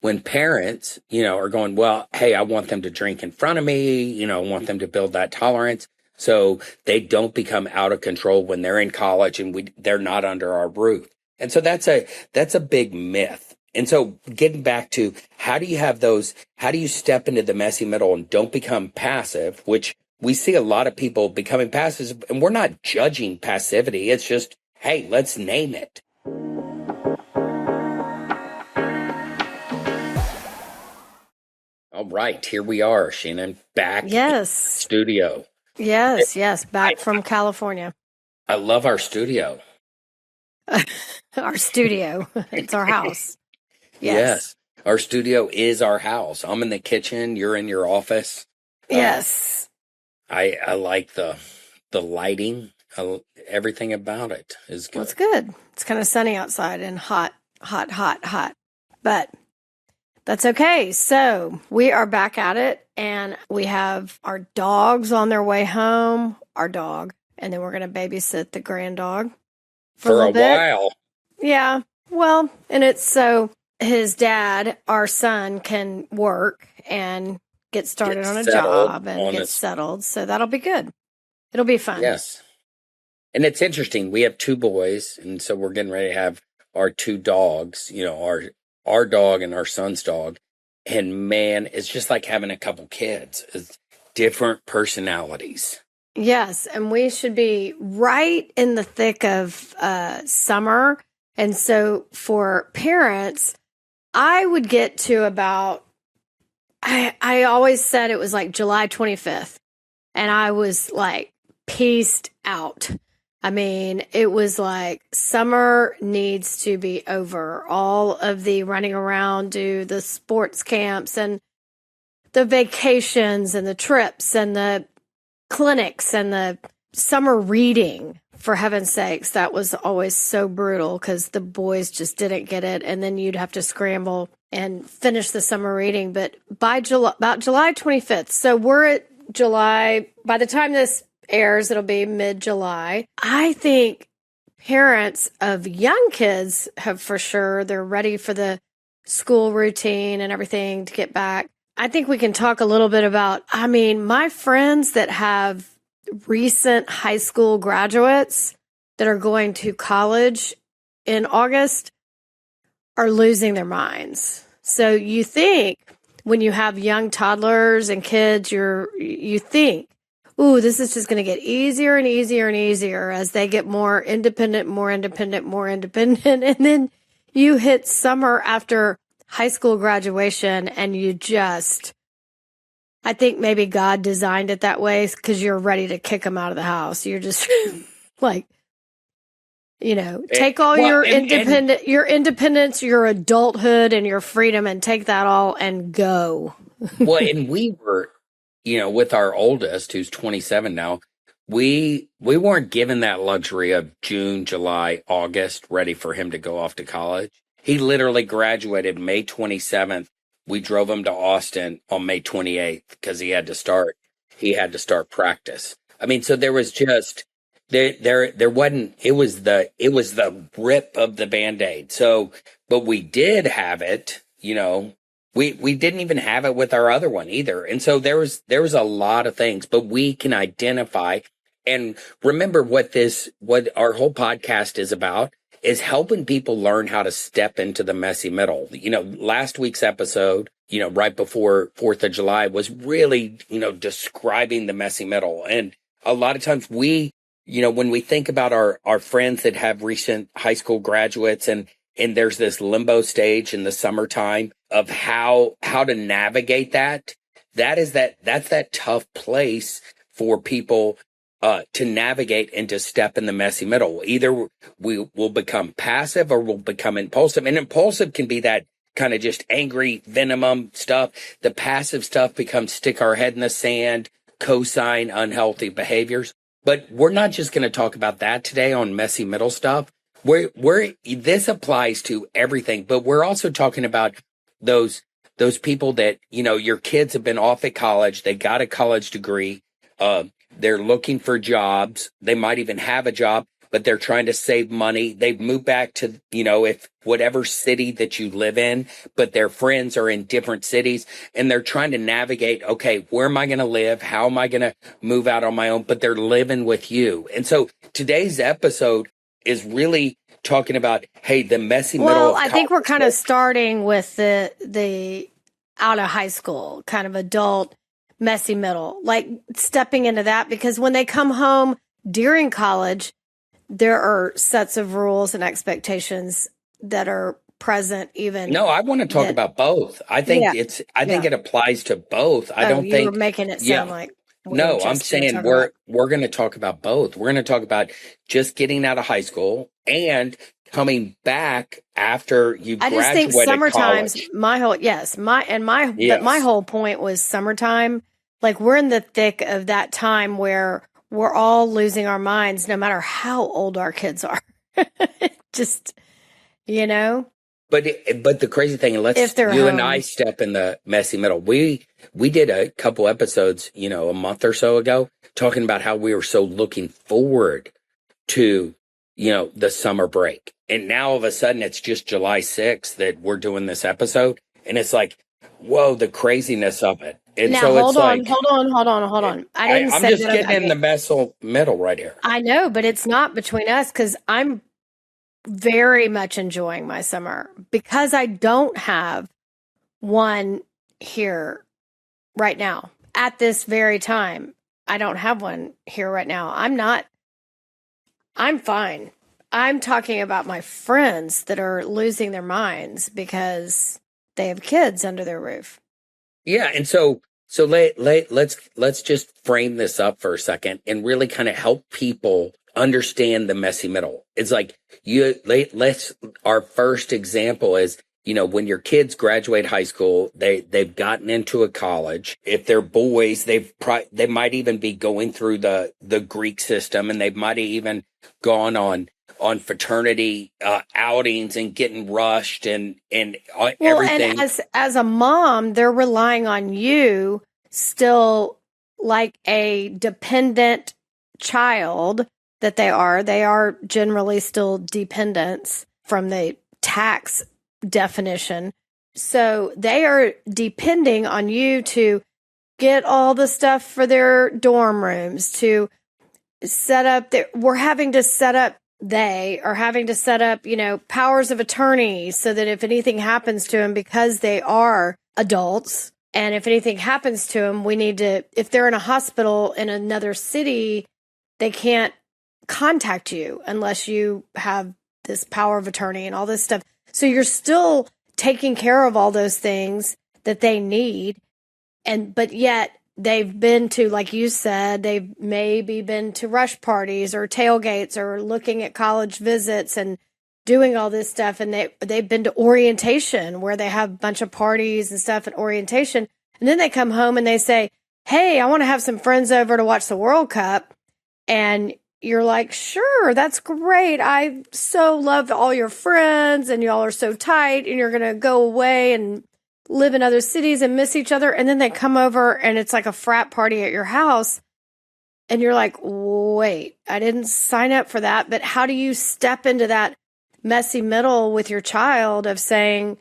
when parents, are going, well, hey, I want them to drink in front of me, I want them to build that tolerance so they don't become out of control when they're in college and they're not under our roof. And so that's a big myth. And so getting back to how do you step into the messy middle and don't become passive, which we see a lot of people becoming passive, and we're not judging passivity. It's just, hey, let's name it. All right, here we are, Shannon, back in the studio. Yes, back from California. I love our studio. Our studio. It's our house. Yes. Our studio is our house. I'm in the kitchen. You're in your office. Yes. I like the lighting. Everything about it is good. Well, it's good. It's kind of sunny outside and hot. But that's okay. So we are back at it, and we have our dogs on their way home, our dog, and then we're going to babysit the grand dog for a while. Yeah. Well, and it's so his dad, our son, can work and get started on a job and get settled. So that'll be good. It'll be fun. Yes. And it's interesting. We have 2 boys, and so we're getting ready to have our 2 dogs, our dog and our son's dog. And man, it's just like having a couple kids. It's different personalities. Yes. And we should be right in the thick of summer. And so for parents, I would get to about, I always said it was like July 25th. And I was like pieced out. I mean, it was like summer needs to be over. All of the running around, do the sports camps and the vacations and the trips and the clinics and the summer reading, for heaven's sakes. That was always so brutal because the boys just didn't get it. And then you'd have to scramble and finish the summer reading. But by about July 25th, so we're at July, by the time this airs, it'll be mid-July. I think parents of young kids have for sure, they're ready for the school routine and everything to get back. I think we can talk a little bit about, my friends that have recent high school graduates that are going to college in August are losing their minds. So you think when you have young toddlers and kids, you think, ooh, this is just going to get easier and easier and easier as they get more independent. And then you hit summer after high school graduation and I think maybe God designed it that way because you're ready to kick them out of the house. You're just like, take all your independence, your adulthood and your freedom and take that all and go. Well, and we were, with our oldest, who's 27 now, we weren't given that luxury of June, July, August, ready for him to go off to college. He literally graduated May 27th. We drove him to Austin on May 28th because he had to start practice. So there was just, there wasn't, it was the rip of the Band-Aid. So, but we did have it, we didn't even have it with our other one either. And so there was a lot of things, but we can identify and remember what our whole podcast is about is helping people learn how to step into the messy middle. Last week's episode, right before 4th of July was really, describing the messy middle. And a lot of times when we think about our friends that have recent high school graduates and there's this stage in the summertime of how to navigate that's that tough place for people to navigate and to step in the messy middle. Either we will become passive or we'll become impulsive. And impulsive can be that kind of just angry, venom stuff. The passive stuff becomes stick our head in the sand, co-sign unhealthy behaviors. But we're not just going to talk about that today on messy middle stuff. This applies to everything, but we're also talking about those people that, your kids have been off at college. They got a college degree. They're looking for jobs. They might even have a job, but they're trying to save money. They've moved back to, if whatever city that you live in, but their friends are in different cities and they're trying to navigate, okay, where am I going to live? How am I going to move out on my own? But they're living with you. And so today's episode is really talking about, hey, the messy middle of I think we're kind of starting with the out of high school kind of adult messy middle, like stepping into that, because when they come home during college, there are sets of rules and expectations that are present even. No, I want to talk about both. I think it applies to both. I don't think you're making it sound like. No, I'm saying we're going to talk about both. We're going to talk about just getting out of high school and coming back after you graduated college. I just think summertime's my whole point was summertime. Like, we're in the thick of that time where we're all losing our minds, no matter how old our kids are. Just, But the crazy thing, and I step in the messy middle. We did a couple episodes, a month or so ago, talking about how we were so looking forward to, the summer break. And now all of a sudden it's just July 6th that we're doing this episode. And it's like, whoa, the craziness of it. And now, so hold on. I'm just getting in the messy middle right here. I know, but it's not between us, because I'm very much enjoying my summer because I don't have one here right now at this very time. I don't have one here right now. I'm fine. I'm talking about my friends that are losing their minds because they have kids under their roof. Yeah. And so let's just frame this up for a second and really kind of help people understand the messy middle. It's like our first example is, when your kids graduate high school, they've gotten into a college. If they're boys, they might even be going through the Greek system, and they might have even gone on fraternity outings and getting rushed and everything. And as a mom, they're relying on you still, like a dependent child that they are. They are generally still dependents from the tax definition. So they are depending on you to get all the stuff for their dorm rooms, to set up they are having to set up, powers of attorney, so that if anything happens to them, because they are adults, and if anything happens to them, if they're in a hospital in another city, they can't contact you unless you have this power of attorney and all this stuff. So you're still taking care of all those things that they need. But yet they've been to, like you said, they've maybe been to rush parties or tailgates or looking at college visits and doing all this stuff. And they've been to orientation, where they have a bunch of parties and stuff at orientation. And then they come home and they say, hey, I want to have some friends over to watch the World Cup. And you're like, sure, that's great. I so love all your friends, and y'all are so tight, and you're going to go away and live in other cities and miss each other. And then they come over and it's like a frat party at your house. And you're like, wait, I didn't sign up for that. But how do you step into that messy middle with your child of saying,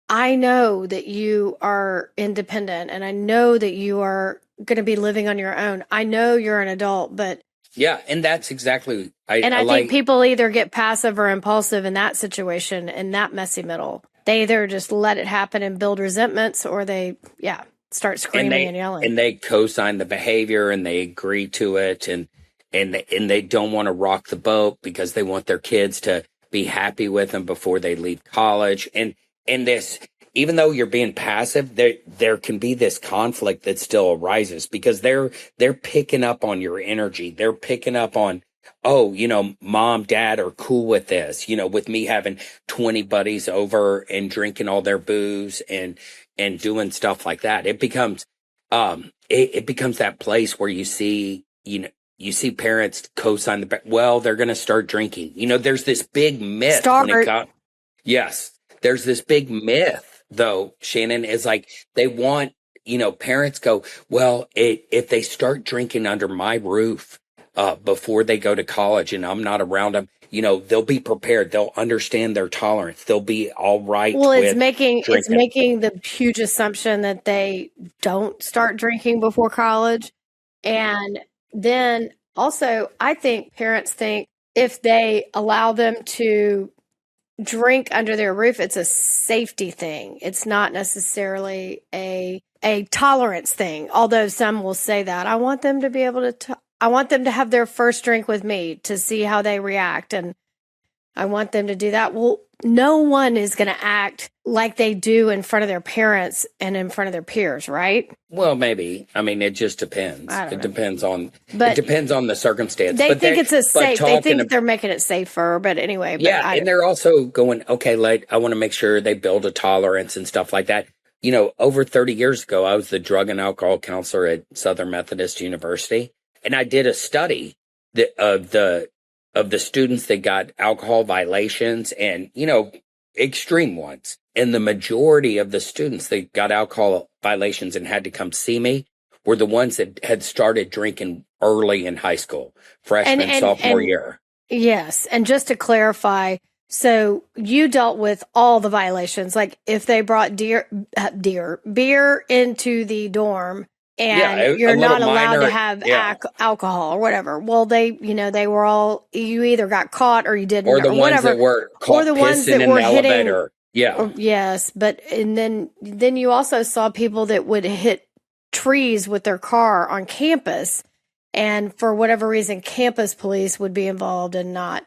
I know that you are independent, and I know that you are going to be living on your own. I know you're an adult, but yeah, and that's exactly. I think people either get passive or impulsive in that situation, in that messy middle. They either just let it happen and build resentments, or they, start screaming and yelling. And they co-sign the behavior, and they agree to it, and they don't want to rock the boat because they want their kids to be happy with them before they leave college. And this, even though you're being passive, there can be this conflict that still arises because they're picking up on your energy. They're picking up on, oh, mom, dad are cool with this, with me having 20 buddies over and drinking all their booze and doing stuff like that. It becomes, it becomes that place where you see parents co-sign they're going to start drinking. There's this big myth. Yes. There's this big myth, though, Shannon, is like they want, parents go, well, if they start drinking under my roof, before they go to college and I'm not around them, they'll be prepared. They'll understand their tolerance. They'll be all right. Well, with it's drinking. making the huge assumption that they don't start drinking before college. And then also, I think parents think if they allow them to drink under their roof, it's a safety thing. It's not necessarily a tolerance thing. Although some will say that I want them to be able to I want them to have their first drink with me to see how they react, and I want them to do that. Well, no one is going to act like they do in front of their parents and in front of their peers, right? Well, maybe. I mean, it just depends. I don't know. It depends on the circumstance. They think it's a safe. They think they're making it safer. But anyway, and they're also going, okay, I want to make sure they build a tolerance and stuff like that. Over 30 years ago, I was the drug and alcohol counselor at Southern Methodist University, and I did a study of the students that got alcohol violations and, extreme ones. And the majority of the students that got alcohol violations and had to come see me were the ones that had started drinking early in high school, freshman, sophomore year. Yes. And just to clarify, so you dealt with all the violations, like if they brought beer into the dorm and you're not allowed to have alcohol or whatever. Well, they were all, you either got caught or you didn't, or the ones whatever. That were caught pissing in an elevator. Yeah. Yes. And then you also saw people that would hit trees with their car on campus. And for whatever reason, campus police would be involved and not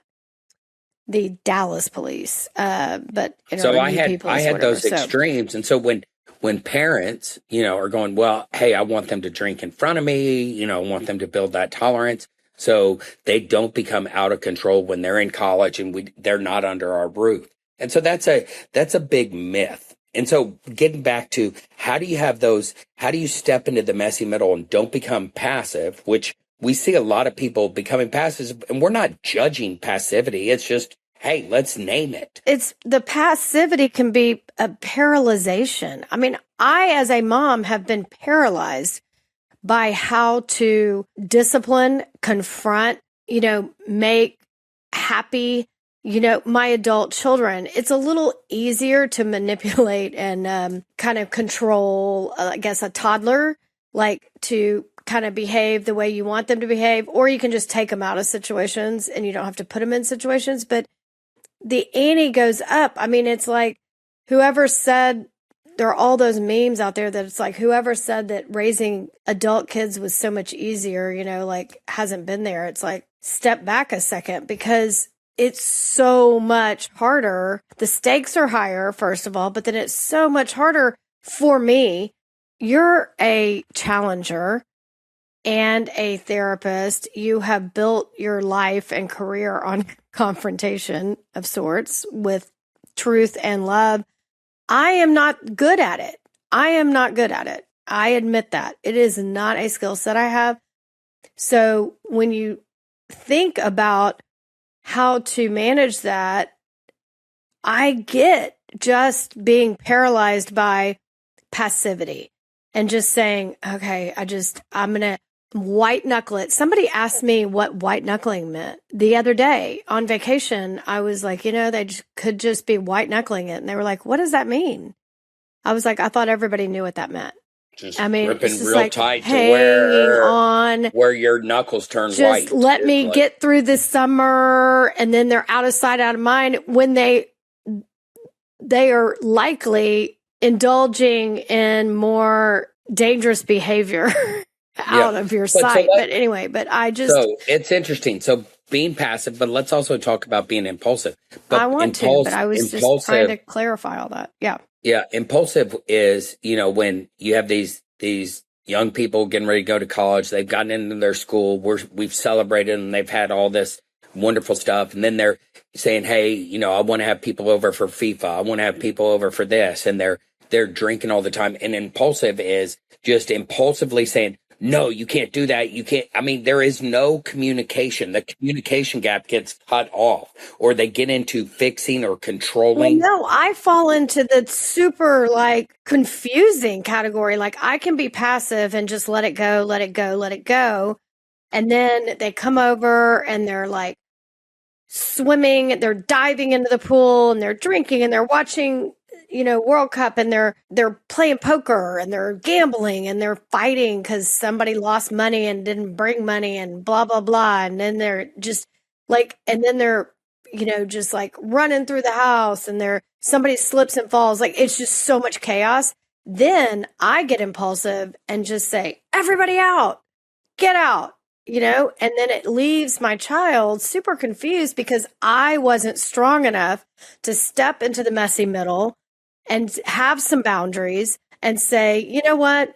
the Dallas police. But so I had those extremes. And so when parents, are going, well, hey, I want them to drink in front of me, I want them to build that tolerance so they don't become out of control when they're in college and they're not under our roof. And so that's a big myth. And so getting back to how do you step into the messy middle and don't become passive, which we see a lot of people becoming passive, and we're not judging passivity. It's just, hey, let's name it. It's the passivity can be a paralyzation. I mean, I, as a mom, have been paralyzed by how to discipline, confront, make happy, my adult children. It's a little easier to manipulate and kind of control, I guess, a toddler, like to kind of behave the way you want them to behave, or you can just take them out of situations and you don't have to put them in situations. But the ante goes up. I mean, it's like whoever said, there are all those memes out there that it's like whoever said that raising adult kids was so much easier, hasn't been there. It's like, step back a second, because it's so much harder. The stakes are higher, first of all, but then it's so much harder for me. You're a challenger and a therapist. You have built your life and career on confrontation of sorts with truth and love. I am not good at it. I admit that. It is not a skill set I have. So when you think about how to manage that, I get just being paralyzed by passivity and just saying, okay, I'm going to white knuckle it. Somebody asked me what white knuckling meant the other day on vacation. I was like, they could just be white knuckling it. And they were like, what does that mean? I was like, I thought everybody knew what that meant. Gripping real tight to where your knuckles turn white. Just let me get through this summer, and then they're out of sight, out of mind when they are likely indulging in more dangerous behavior out of your sight. But anyway, so it's interesting. So being passive, but let's also talk about being impulsive. But I want to, but I was just trying to clarify all that. Yeah. Yeah, impulsive is, when you have these young people getting ready to go to college, they've gotten into their school, we've celebrated and they've had all this wonderful stuff, and then they're saying, hey, I want to have people over for FIFA, I want to have people over for this, and they're drinking all the time. And impulsive is just impulsively saying, no, you can't do that. You can't. I mean, there is no communication. The communication gap gets cut off, or they get into fixing or controlling. Well, no, I fall into the super confusing category. Like, I can be passive and just let it go. And then they come over and they're like swimming, they're diving into the pool and they're drinking and they're watching, World Cup, and they're playing poker and they're gambling and they're fighting because somebody lost money and didn't bring money and blah, blah, blah. And then they're just like, and then they're, just like running through the house and somebody slips and falls. Like, it's just so much chaos. Then I get impulsive and just say, everybody out, get out, and then it leaves my child super confused because I wasn't strong enough to step into the messy middle and have some boundaries and say, you know what,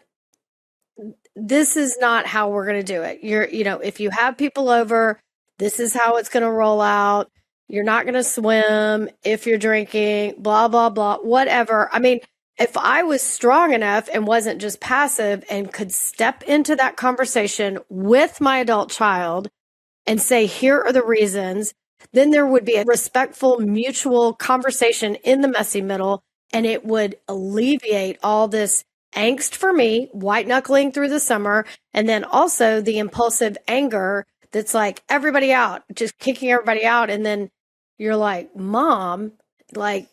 this is not how we're going to do it. If you have people over, this is how it's going to roll out. You're not going to swim if you're drinking, blah, blah, blah, whatever. I mean, if I was strong enough and wasn't just passive and could step into that conversation with my adult child and say, here are the reasons, then there would be a respectful, mutual conversation in the messy middle, and it would alleviate all this angst for me, white knuckling through the summer, and then also the impulsive anger that's like, everybody out, just kicking everybody out. And then you're like, Mom, like,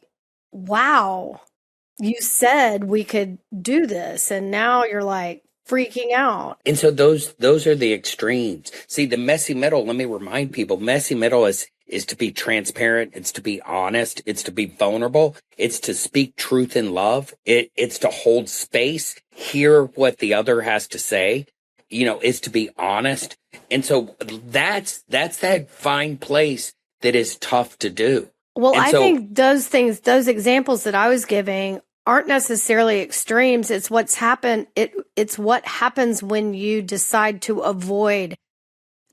wow, you said we could do this. And now you're like freaking out. And so those are the extremes. See, the messy middle, let me remind people, messy middle is to be transparent. It's to be honest. It's to be vulnerable. It's to speak truth in love. It's to hold space, hear what the other has to say, is to be honest. And so that's that fine place that is tough to do. Well, I think those examples that I was giving aren't necessarily extremes. It's what's happened. It's what happens when you decide to avoid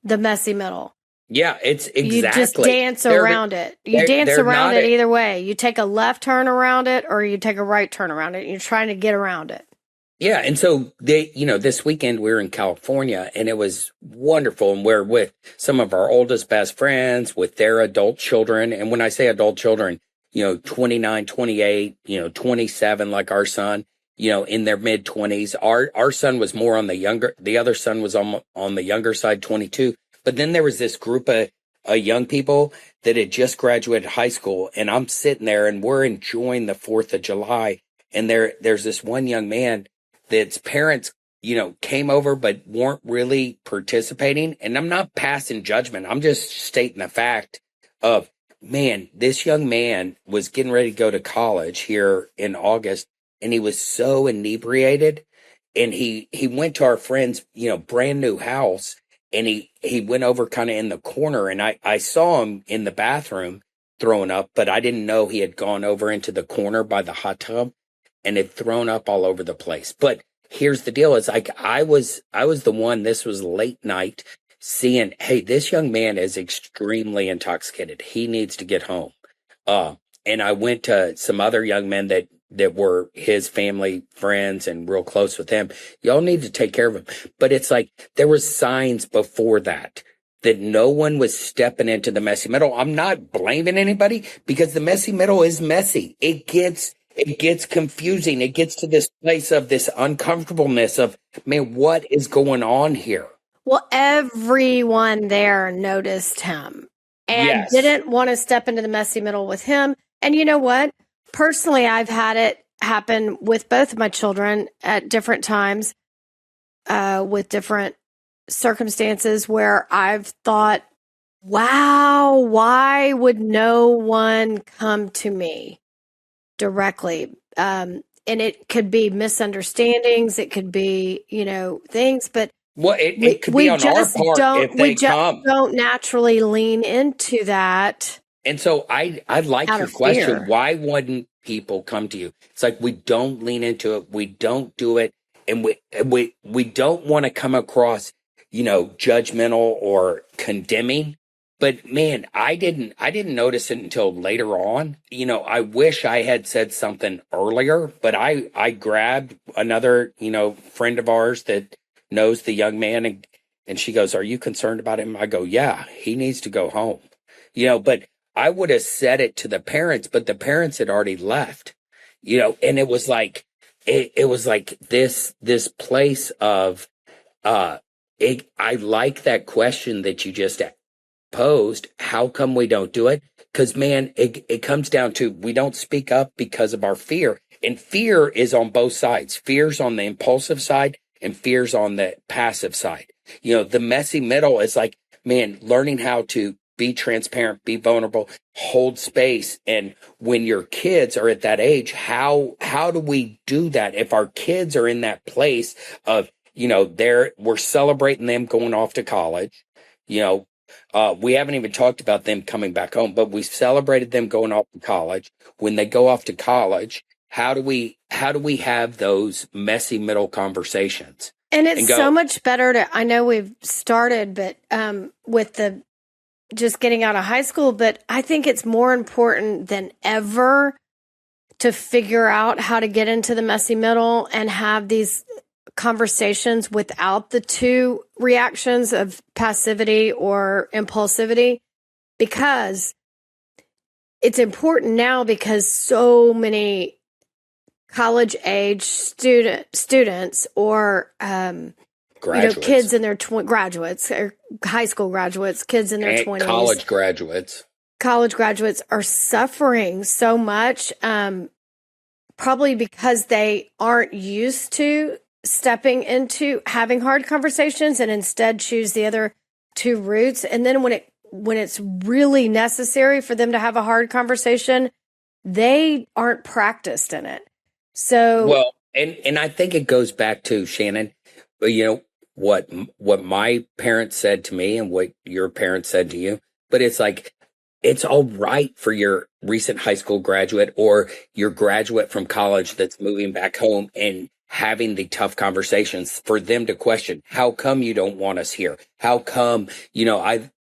the messy middle. Yeah, it's exactly. You just dance around it. You dance around it either way. You take a left turn around it or you take a right turn around it. You're trying to get around it. Yeah. And so this weekend we were in California and it was wonderful. And we're with some of our oldest best friends with their adult children. And when I say adult children, 29, 28, 27, like our son, in their mid 20s. Our son was more on the other son was on the younger side, 22. But then there was this group of young people that had just graduated high school, and I'm sitting there and we're enjoying the 4th of July. And there's this one young man that's parents, came over but weren't really participating. And I'm not passing judgment. I'm just stating the fact of, man, this young man was getting ready to go to college here in August, and he was so inebriated. And he went to our friend's, brand new house. And he went over kind of in the corner, and I saw him in the bathroom throwing up, but I didn't know he had gone over into the corner by the hot tub and had thrown up all over the place. But here's the deal. It's like I was the one, this was late night, seeing, hey, this young man is extremely intoxicated. He needs to get home. And I went to some other young men that were his family friends and real close with him. Y'all need to take care of him. But it's like there were signs before that no one was stepping into the messy middle. I'm not blaming anybody because the messy middle is messy. It gets confusing. It gets to this place of this uncomfortableness of, man, what is going on here? Well, everyone there noticed him and didn't want to step into the messy middle with him. And you know what? Personally, I've had it happen with both of my children at different times, with different circumstances where I've thought, wow, why would no one come to me directly? And it could be misunderstandings. It could be, things, but it could be on our part if they come. We don't naturally lean into that. And so I like your question. Fear. Why wouldn't people come to you? It's like we don't lean into it. We don't do it. And we don't want to come across, judgmental or condemning. But man, I didn't notice it until later on. I wish I had said something earlier, but I grabbed another, friend of ours that knows the young man and she goes, "Are you concerned about him?" I go, "Yeah, he needs to go home." But I would have said it to the parents, but the parents had already left, and it was like, it was like this place of, I like that question that you just posed. How come we don't do it? Because, man, it comes down to we don't speak up because of our fear. And fear is on both sides. Fear's on the impulsive side and fear's on the passive side. The messy middle is like, man, learning how to be transparent, be vulnerable, hold space. And when your kids are at that age, how do we do that? If our kids are in that place of, we're celebrating them going off to college, we haven't even talked about them coming back home, but we celebrated them going off to college. When they go off to college, how do we have those messy middle conversations? And it's so much better I know we've started, but with the just getting out of high school, but I think it's more important than ever to figure out how to get into the messy middle and have these conversations without the two reactions of passivity or impulsivity, because it's important now because so many college age students or kids in their graduates or high school graduates, kids in their 20s, college graduates are suffering so much, probably because they aren't used to stepping into having hard conversations and instead choose the other two routes. And then when it's really necessary for them to have a hard conversation, they aren't practiced in it. So and I think it goes back to, Shannon, what my parents said to me and what your parents said to you, but it's like, it's all right for your recent high school graduate or your graduate from college that's moving back home and having the tough conversations for them to question, how come you don't want us here? How come,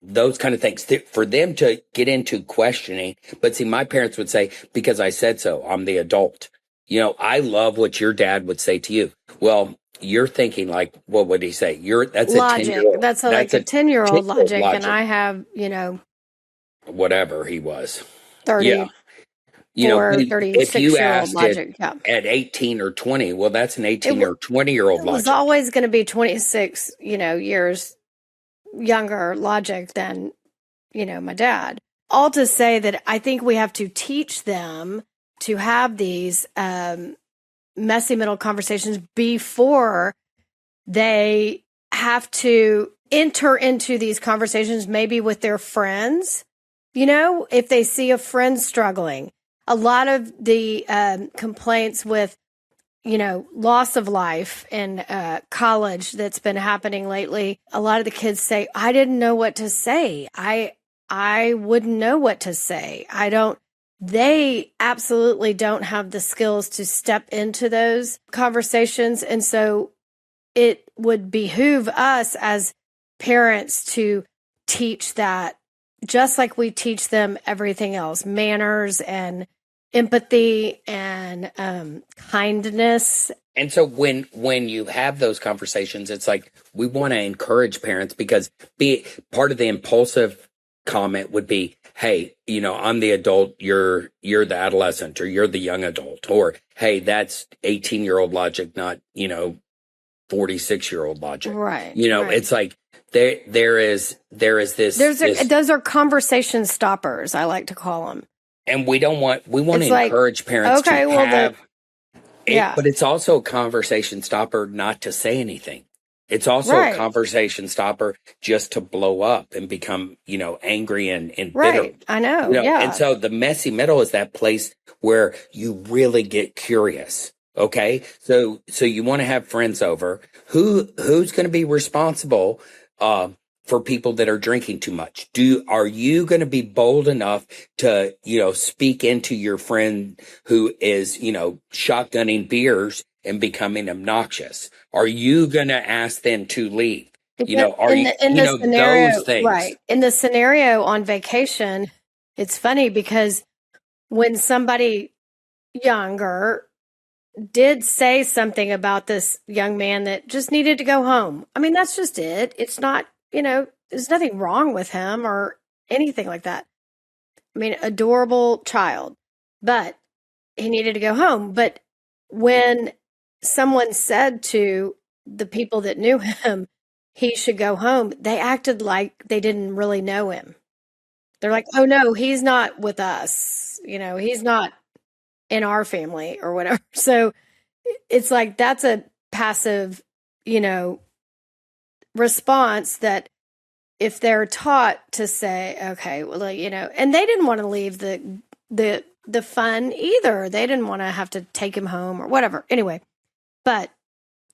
those kind of things for them to get into questioning. But see, my parents would say, because I said so, I'm the adult. I love what your dad would say to you. Well, you're thinking like, what would he say? That's logic. A 10-year-old. That's like a 10-year-old logic. And I have, whatever he was. 30. Yeah. If you asked logic, at 18 or 20, well, that's an 18 or 20-year-old logic. It was always going to be 26, years younger logic than, my dad. All to say that I think we have to teach them to have these messy middle conversations before they have to enter into these conversations, maybe with their friends, if they see a friend struggling. A lot of the complaints with, loss of life in college that's been happening lately, a lot of the kids say, I didn't know what to say. I wouldn't know what to say. They absolutely don't have the skills to step into those conversations. And so it would behoove us as parents to teach that, just like we teach them everything else, manners and empathy and kindness. And so when you have those conversations, it's like we want to encourage parents, because part of the impulsive comment would be, hey, I'm the adult, you're the adolescent, or you're the young adult, or hey, that's 18-year-old logic, not 46-year-old logic. Right. It's like there is this. Those are conversation stoppers, I like to call them. And we want to encourage parents to have. But it's also a conversation stopper not to say anything. It's also a conversation stopper just to blow up and become, angry and bitter. Right. I know. Yeah. And so the messy middle is that place where you really get curious. Okay. So you want to have friends over. Who's going to be responsible, for people that are drinking too much? Are you going to be bold enough to, speak into your friend who is, shotgunning beers and becoming obnoxious? Are you going to ask them to leave? Those things. Right. In the scenario on vacation, it's funny because when somebody younger did say something about this young man that just needed to go home. I mean, that's just it. It's not, there's nothing wrong with him or anything like that. I mean, adorable child, but he needed to go home. But when someone said to the people that knew him, he should go home, they acted like they didn't really know him. They're like, oh no, he's not with us. He's not in our family or whatever. So it's like that's a passive, response that if they're taught to say, okay, well, and they didn't want to leave the fun either. They didn't want to have to take him home or whatever. Anyway, but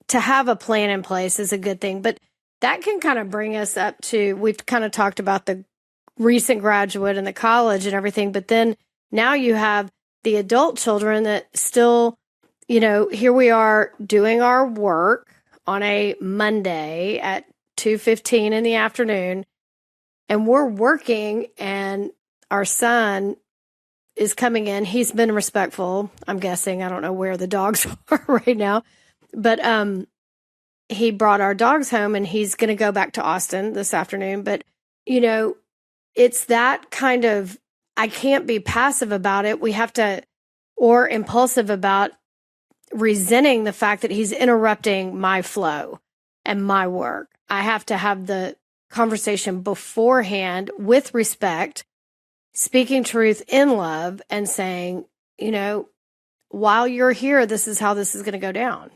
to have a plan in place is a good thing. But that can kind of bring us up to, we've kind of talked about the recent graduate and the college and everything, but then now you have the adult children that still, here we are doing our work on a Monday at 2:15 in the afternoon, and we're working, and our son is coming in. He's been respectful, I'm guessing. I don't know where the dogs are right now, but he brought our dogs home, and he's going to go back to Austin this afternoon. But, it's that kind of, I can't be passive about it. We have to, or impulsive about resenting the fact that he's interrupting my flow and my work. I have to have the conversation beforehand with respect, speaking truth in love, and saying, while you're here, this is how this is going to go down.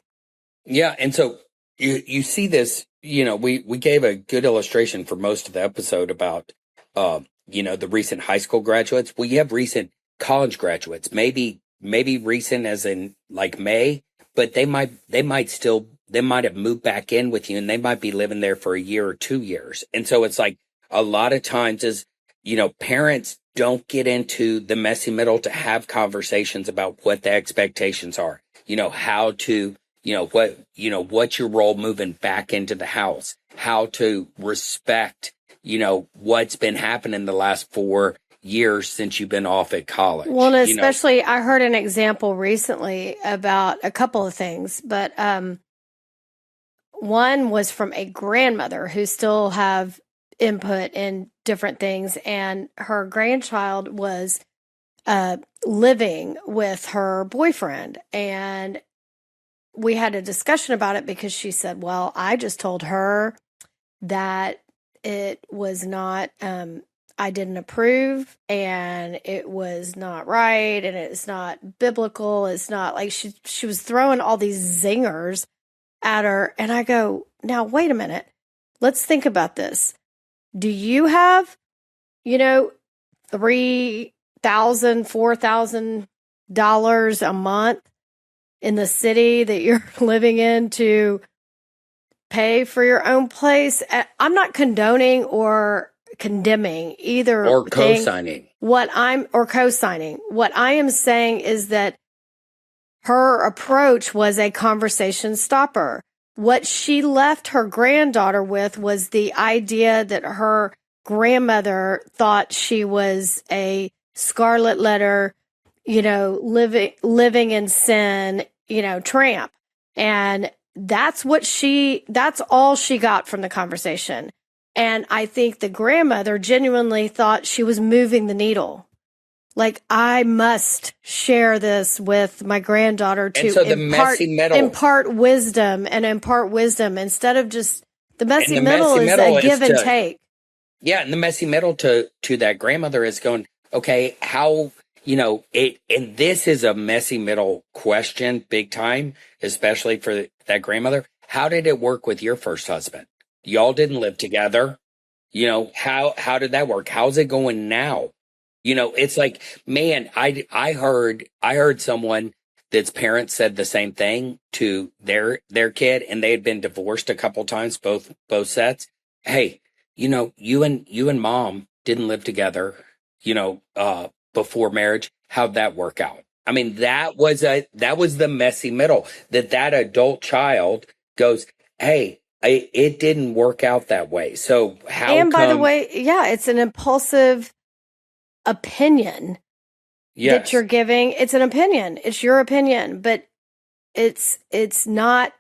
Yeah. And so you see this, we gave a good illustration for most of the episode about, the recent high school graduates. Well, you have recent college graduates, maybe recent as in like May, but they might have moved back in with you, and they might be living there for a year or 2 years. And so it's like a lot of times is, parents don't get into the messy middle to have conversations about what the expectations are, how to, what's your role moving back into the house, how to respect, what's been happening the last 4 years since you've been off at college. Well, and especially I heard an example recently about a couple of things, but one was from a grandmother who still have input in different things, and her grandchild was living with her boyfriend, and we had a discussion about it because she said, well, I just told her that it was not I didn't approve, and it was not right, and it's not biblical. It's not like she was throwing all these zingers at her. And I go, now, wait a minute. Let's think about this. Do you have, $3,000, $4,000 a month in the city that you're living in to pay for your own place? I'm not condoning or condemning either, or co-signing or co-signing. What I am saying is that her approach was a conversation stopper. What she left her granddaughter with was the idea that her grandmother thought she was a scarlet letter, living in sin, tramp. And that's all she got from the conversation. And I think the grandmother genuinely thought she was moving the needle. Like, I must share this with my granddaughter to impart wisdom instead of just the messy middle is a give and take. Yeah. And the messy middle to that grandmother is going, okay, how, and this is a messy middle question, big time, especially for that grandmother. How did it work with your first husband? Y'all didn't live together. How did that work? How's it going now? It's like, man, I heard someone that's parents said the same thing to their kid, and they had been divorced a couple times, both sets. Hey, you and mom didn't live together, before marriage. How'd that work out? I mean, that was the messy middle that adult child goes, hey, it didn't work out that way. So how? And by the way, yeah, it's an impulsive opinion that you're giving. It's an opinion. It's your opinion, but it's not,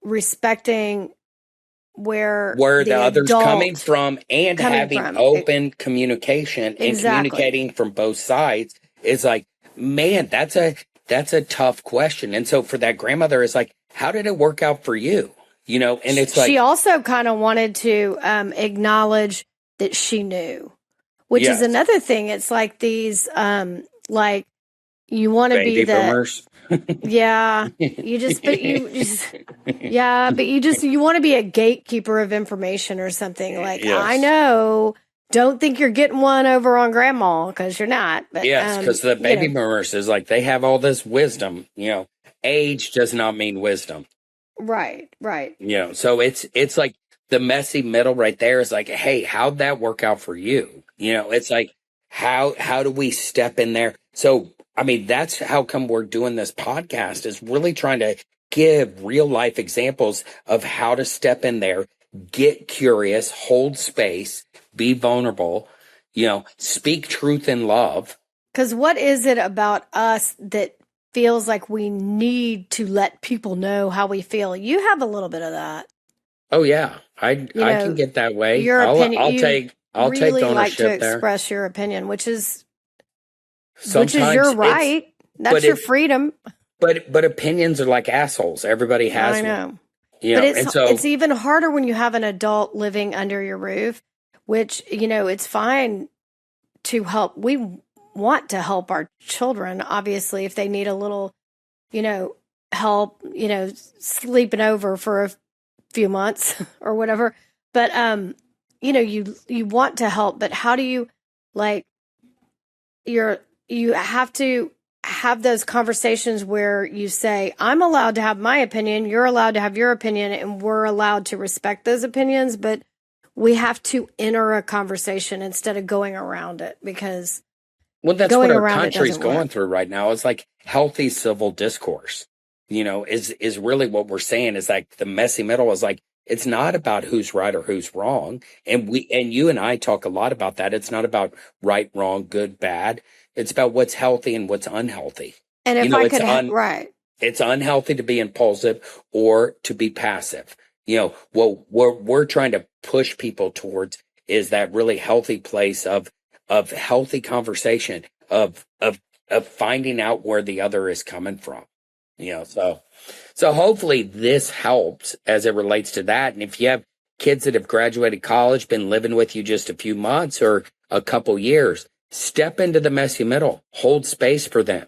respecting where the other's coming from and having open communication and communicating from both sides is like, man, that's a tough question. And so for that grandmother, it's like, how did it work out for you? and it's like, she also kind of wanted to acknowledge that she knew, which is another thing. It's like these, like you want to be baby boomers. Yeah, you want to be a gatekeeper of information or something. Like, Yes. I know, don't think you're getting one over on grandma, because you're not. But Yes, because the baby boomers is like, they have all this wisdom. Age does not mean wisdom. Right. So it's like the messy middle right there is like, hey, how'd that work out for you? It's like, how do we step in there? So, I mean, that's how come we're doing this podcast, is really trying to give real life examples of how to step in there, get curious, hold space, be vulnerable, speak truth in love. Because what is it about us that feels like we need to let people know how we feel? You have a little bit of that. Oh yeah, I can get that way. Your opinion. I'll take ownership like to there. Express your opinion, which is Sometimes your right. That's your freedom. But opinions are like assholes. Everybody has I know. one. But it's even harder when you have an adult living under your roof, which, it's fine to help. We want to help our children, obviously, if they need a little, help, sleeping over for a few months or whatever. But, you want to help, but how do you, you have to have those conversations where you say, I'm allowed to have my opinion, you're allowed to have your opinion, and we're allowed to respect those opinions, but we have to enter a conversation instead of going around it, because that's what our country's going through right now. It's like healthy civil discourse, is really what we're saying. Is like the messy middle is like, it's not about who's right or who's wrong. And you and I talk a lot about that. It's not about right, wrong, good, bad. It's about what's healthy and what's unhealthy. And if I could, right. It's unhealthy to be impulsive or to be passive. What we're trying to push people towards is that really healthy place of healthy conversation, of finding out where the other is coming from. So hopefully this helps as it relates to that. And if you have kids that have graduated college, been living with you just a few months or a couple years, step into the messy middle, hold space for them.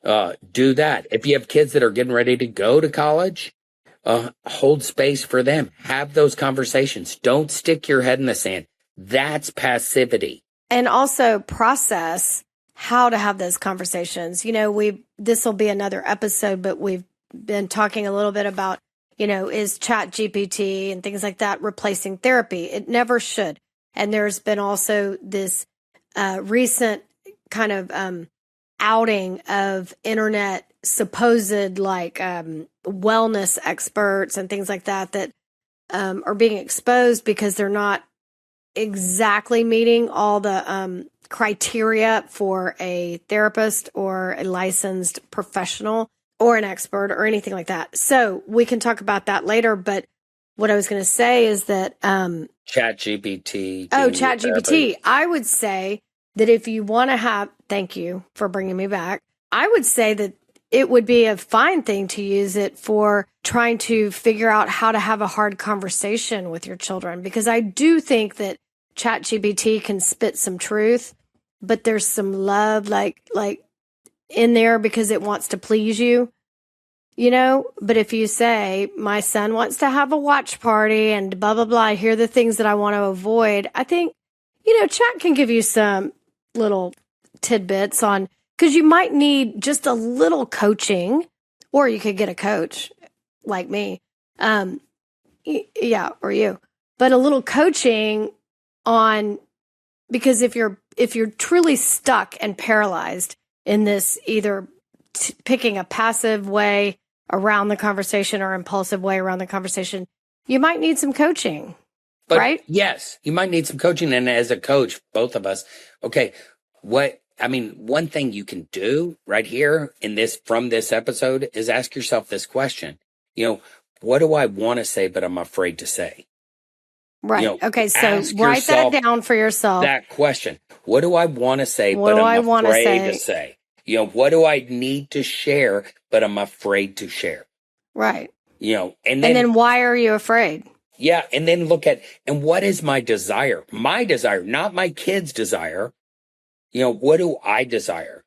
Do that. If you have kids that are getting ready to go to college, hold space for them. Have those conversations. Don't stick your head in the sand. That's passivity. And also process how to have those conversations. This will be another episode, but we've been talking a little bit about, is ChatGPT and things like that replacing therapy? It never should. And there's been also this recent kind of outing of internet supposed wellness experts and things like that are being exposed because they're not exactly meeting all the criteria for a therapist or a licensed professional or an expert or anything like that. So we can talk about that later. But what I was going to say is that ChatGPT. ChatGPT. I would say that if you want to have, thank you for bringing me back. I would say that it would be a fine thing to use it for trying to figure out how to have a hard conversation with your children, because I do think that ChatGPT can spit some truth, but there's some love like in there because it wants to please you, But if you say, my son wants to have a watch party and blah, blah, blah, here are the things that I want to avoid, I think, Chat can give you some little tidbits on, because you might need just a little coaching, or you could get a coach like me. Yeah, or you. But a little coaching on, because if you're truly stuck and paralyzed in this, either picking a passive way around the conversation or impulsive way around the conversation, you might need some coaching, right? Yes, you might need some coaching. And as a coach, both of us, okay, one thing you can do right here from this episode is ask yourself this question. What do I want to say, but I'm afraid to say? Right. Okay. So write that down for yourself. That question. What do I want to say, but I'm afraid to say? What do I need to share, but I'm afraid to share? Right. And And then why are you afraid? yeah, and then look at, and what is my desire? My desire, not my kid's desire. What do I desire?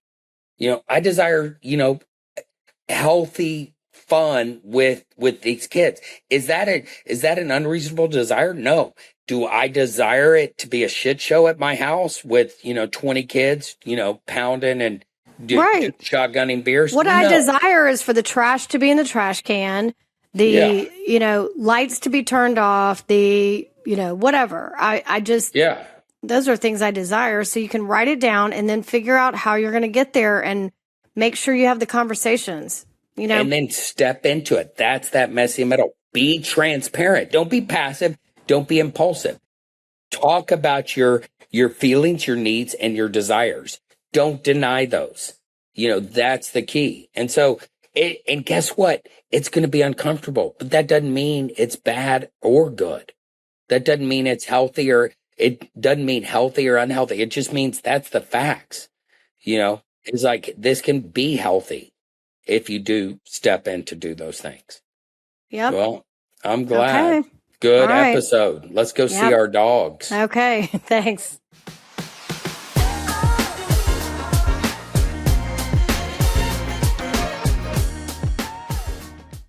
I desire, healthy fun with these kids. Is that an unreasonable desire? No. Do I desire it to be a shit show at my house with 20 kids pounding and Right. shotgunning beers? What I No. desire is for the trash to be in the trash can, the lights to be turned off, the whatever. I just Yeah. those are things I desire. So you can write it down and then figure out how you're going to get there and make sure you have the conversations. And then step into it. That's that messy middle. Be transparent. Don't be passive. Don't be impulsive. Talk about your feelings, your needs, and your desires. Don't deny those. That's the key. And so, and guess what? It's going to be uncomfortable, but that doesn't mean it's bad or good. That doesn't mean it's healthy or it doesn't mean healthy or unhealthy. It just means that's the facts. It's like this can be healthy if you do step in to do those things. Yep. Well, I'm glad. Okay. Good All right. episode. Let's go see Yep. our dogs. Okay. Thanks.